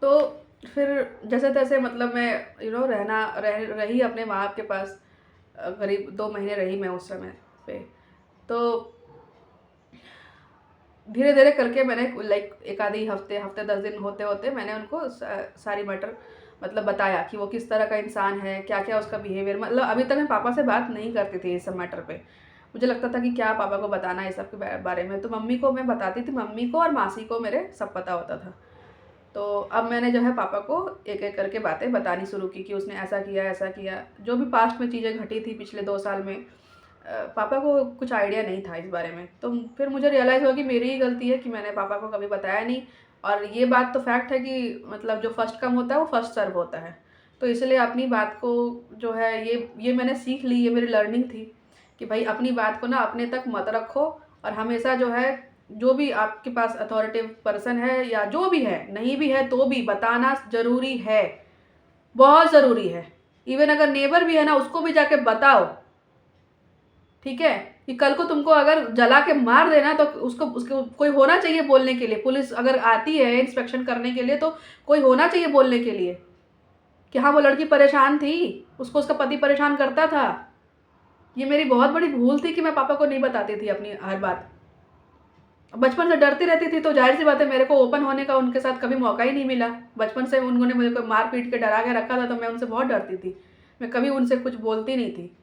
तो फिर जैसे तैसे मतलब मैं रही अपने माँ बाप के पास। करीब 2 महीने रही मैं उस समय पे। तो धीरे धीरे करके मैंने लाइक एक आधी हफ्ते 10 दिन होते होते मैंने उनको सारी मैटर मतलब बताया कि वो किस तरह का इंसान है, क्या क्या उसका बिहेवियर। मतलब अभी तक मैं पापा से बात नहीं करती थी इस सब मैटर पे। मुझे लगता था कि क्या पापा को बताना है इस सब के बारे में। तो मम्मी को मैं बताती थी, मम्मी को और मासी को मेरे सब पता होता था। तो अब मैंने जो है पापा को एक एक करके बातें बतानी शुरू की कि उसने ऐसा किया, जो भी पास्ट में चीज़ें घटी थी पिछले 2 साल में। पापा को कुछ आइडिया नहीं था इस बारे में। तो फिर मुझे रियलाइज़ हुआ कि मेरी ही गलती है कि मैंने पापा को कभी बताया नहीं। और ये बात तो फैक्ट है कि मतलब जो फर्स्ट कम होता है वो फर्स्ट सर्व होता है। तो इसलिए अपनी बात को जो है ये मैंने सीख ली, ये मेरी लर्निंग थी कि भाई अपनी बात को ना अपने तक मत रखो। और हमेशा जो है जो भी आपके पास अथॉरिटेटिव पर्सन है या जो भी है, नहीं भी है तो भी बताना ज़रूरी है, बहुत ज़रूरी है। इवन अगर नेबर भी है ना उसको भी जाके बताओ, ठीक है। कि कल को तुमको अगर जला के मार देना तो उसको कोई होना चाहिए बोलने के लिए। पुलिस अगर आती है इंस्पेक्शन करने के लिए तो कोई होना चाहिए बोलने के लिए कि हाँ वो लड़की परेशान थी, उसको उसका पति परेशान करता था। ये मेरी बहुत बड़ी भूल थी कि मैं पापा को नहीं बताती थी अपनी हर बात। बचपन से डरती रहती थी तो जाहिर सी बात है मेरे को ओपन होने का उनके साथ कभी मौका ही नहीं मिला। बचपन से उन्होंने मुझे को मार पीट के डरा के रखा था, तो मैं उनसे बहुत डरती थी। मैं कभी उनसे कुछ बोलती नहीं थी,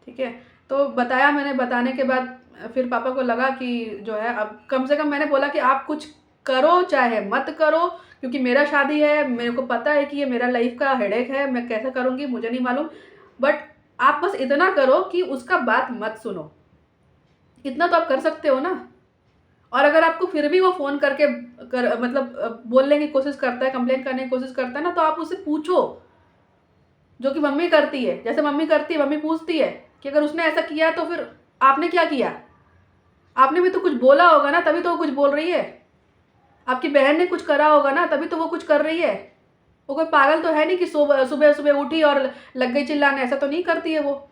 ठीक है। तो बताया मैंने, बताने के बाद फिर पापा को लगा कि जो है अब कम से कम मैंने बोला कि आप कुछ करो चाहे मत करो, क्योंकि मेरा शादी है, मेरे को पता है कि ये मेरा लाइफ का हेडेक है, मैं कैसे करूँगी मुझे नहीं मालूम। बट आप बस इतना करो कि उसका बात मत सुनो। इतना तो आप कर सकते हो ना। और अगर आपको फिर भी वो फ़ोन करके मतलब बोलने की कोशिश करता है, कंप्लेन करने की कोशिश करता है ना, तो आप उससे पूछो, जो कि मम्मी करती है। जैसे मम्मी करती है, मम्मी पूछती है कि अगर उसने ऐसा किया तो फिर आपने क्या किया? आपने भी तो कुछ बोला होगा ना, तभी तो वो कुछ बोल रही है। आपकी बहन ने कुछ करा होगा ना, तभी तो वो कुछ कर रही है। वो कोई पागल तो है नहीं कि सुबह सुबह उठी और लग गई चिल्लाने। ऐसा तो नहीं करती है वो,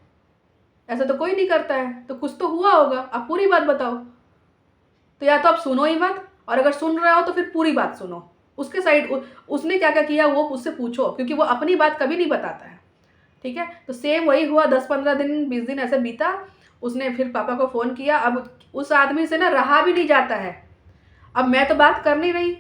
ऐसा तो कोई नहीं करता है। तो कुछ तो हुआ होगा, आप पूरी बात बताओ। तो या तो आप सुनो ही मत, और अगर सुन रहे हो तो फिर पूरी बात सुनो। उसके साइड उसने क्या क्या किया वो उससे पूछो, क्योंकि वो अपनी बात कभी नहीं बताता है, ठीक है। तो सेम वही हुआ, 10-15 दिन 20 दिन ऐसे बीता। उसने फिर पापा को फ़ोन किया। अब उस आदमी से ना रहा भी नहीं जाता है। अब मैं तो बात कर नहीं रही,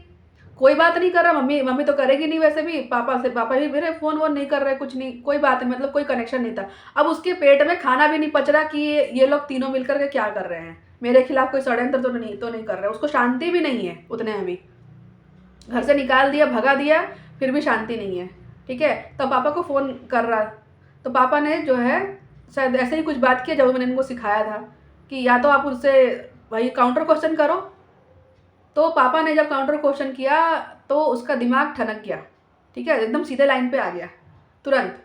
कोई बात नहीं कर रहा। मम्मी मम्मी तो करेगी नहीं वैसे भी। पापा से पापा ही मेरे फ़ोन वोन नहीं कर रहे, कुछ नहीं, कोई बात नहीं, मतलब कोई कनेक्शन नहीं था। अब उसके पेट में खाना भी नहीं पच रहा कि ये लोग तीनों मिलकर के क्या कर रहे हैं। मेरे खिलाफ कोई षड्यंत्र तो नहीं कर रहे। उसको शांति भी नहीं है उतने में भी। घर से निकाल दिया, भगा दिया, फिर भी शांति नहीं है, ठीक है। तो पापा को फ़ोन कर रहा, तो पापा ने जो है शायद ऐसे ही कुछ बात किया जब मैंने इनको सिखाया था कि या तो आप उससे वही काउंटर क्वेश्चन करो। तो पापा ने जब काउंटर क्वेश्चन किया तो उसका दिमाग ठनक गया, ठीक है, एकदम सीधे लाइन पे आ गया तुरंत,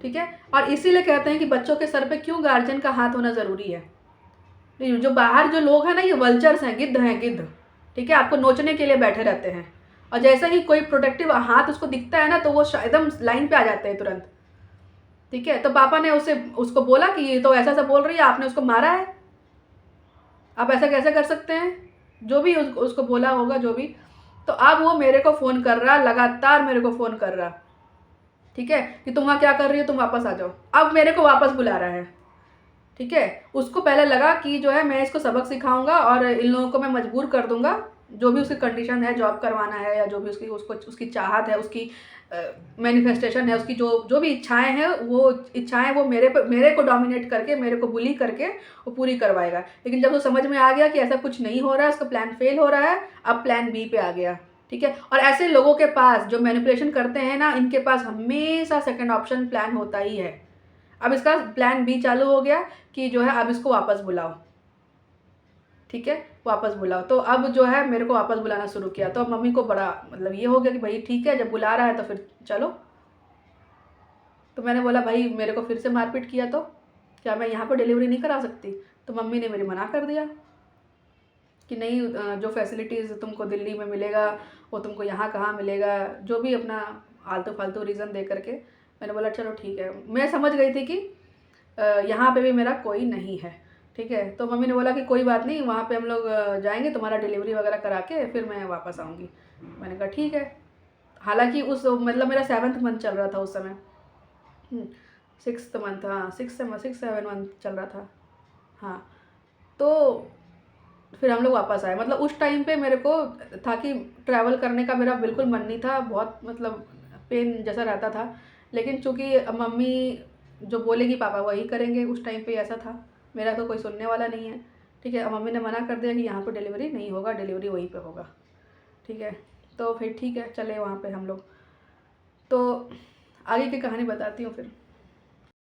ठीक है। और इसीलिए कहते हैं कि बच्चों के सर पे क्यों गार्जियन का हाथ होना ज़रूरी है। जो बाहर जो लोग हैं ना, ये वल्चर्स हैं, गिद्ध, ठीक है, आपको नोचने के लिए बैठे रहते हैं। और जैसे ही कोई प्रोटेक्टिव हाथ उसको दिखता है ना, तो वो एकदम लाइन पे आ जाते हैं तुरंत, ठीक है। तो पापा ने उसको बोला कि ये तो ऐसा बोल रही है, आपने उसको मारा है, आप ऐसा कैसे कर सकते हैं, जो भी उसको बोला होगा जो भी। तो अब वो मेरे को फ़ोन कर रहा, लगातार मेरे को फ़ोन कर रहा, ठीक है, कि तुम वहाँ क्या कर रही हो, तुम वापस आ जाओ। अब मेरे को वापस बुला रहा है, ठीक है। उसको पहले लगा कि जो है मैं इसको सबक सिखाऊंगा और इन लोगों को मैं मजबूर कर दूंगा। जो भी उसकी कंडीशन है, जॉब करवाना है या जो भी उसकी चाहत है, उसकी मैनिफेस्टेशन है, उसकी जो जो भी इच्छाएं हैं, वो मेरे को डोमिनेट करके, मेरे को बुली करके वो पूरी करवाएगा। लेकिन जब वो समझ में आ गया कि ऐसा कुछ नहीं हो रहा है, उसका प्लान फेल हो रहा है, अब प्लान बी पे आ गया, ठीक है। और ऐसे लोगों के पास जो मैनिपुलेशन करते हैं ना, इनके पास हमेशा सेकेंड ऑप्शन प्लान होता ही है। अब इसका प्लान बी चालू हो गया कि जो है अब इसको वापस बुलाओ, ठीक है, वापस बुलाओ। तो अब जो है मेरे को वापस बुलाना शुरू किया। तो अब मम्मी को बड़ा मतलब ये हो गया कि भाई ठीक है, जब बुला रहा है तो फिर चलो। तो मैंने बोला भाई मेरे को फिर से मारपीट किया तो क्या मैं यहाँ पर डिलीवरी नहीं करा सकती? तो मम्मी ने मेरी मना कर दिया कि नहीं, जो फैसिलिटीज़ तुमको दिल्ली में मिलेगा वो तुमको यहाँ कहाँ मिलेगा, जो भी अपना आलतू फालतू रीज़न दे करके। मैंने बोला चलो ठीक है। मैं समझ गई थी कि यहाँ पे भी मेरा कोई नहीं है। ठीक है। तो मम्मी ने बोला कि कोई बात नहीं, वहाँ पे हम लोग जाएंगे, तुम्हारा डिलीवरी वगैरह करा के फिर मैं वापस आऊँगी। मैंने कहा ठीक है। हालांकि उस मतलब मेरा 7th मंथ चल रहा था उस समय। 6th मंथ, हाँ 6-7 मंथ चल रहा था। हाँ, तो फिर हम लोग वापस आए। मतलब उस टाइम पे मेरे को था कि ट्रैवल करने का मेरा बिल्कुल मन नहीं था, बहुत मतलब पेन जैसा रहता था। लेकिन चूँकि मम्मी जो बोलेगी पापा वही करेंगे, उस टाइम पे ऐसा था। मेरा तो कोई सुनने वाला नहीं है, ठीक है। अब मम्मी ने मना कर दिया कि यहाँ पर डिलीवरी नहीं होगा, डिलीवरी वहीं पे होगा, ठीक है। तो फिर ठीक है, चले वहाँ पे हम लोग। तो आगे की कहानी बताती हूँ फिर।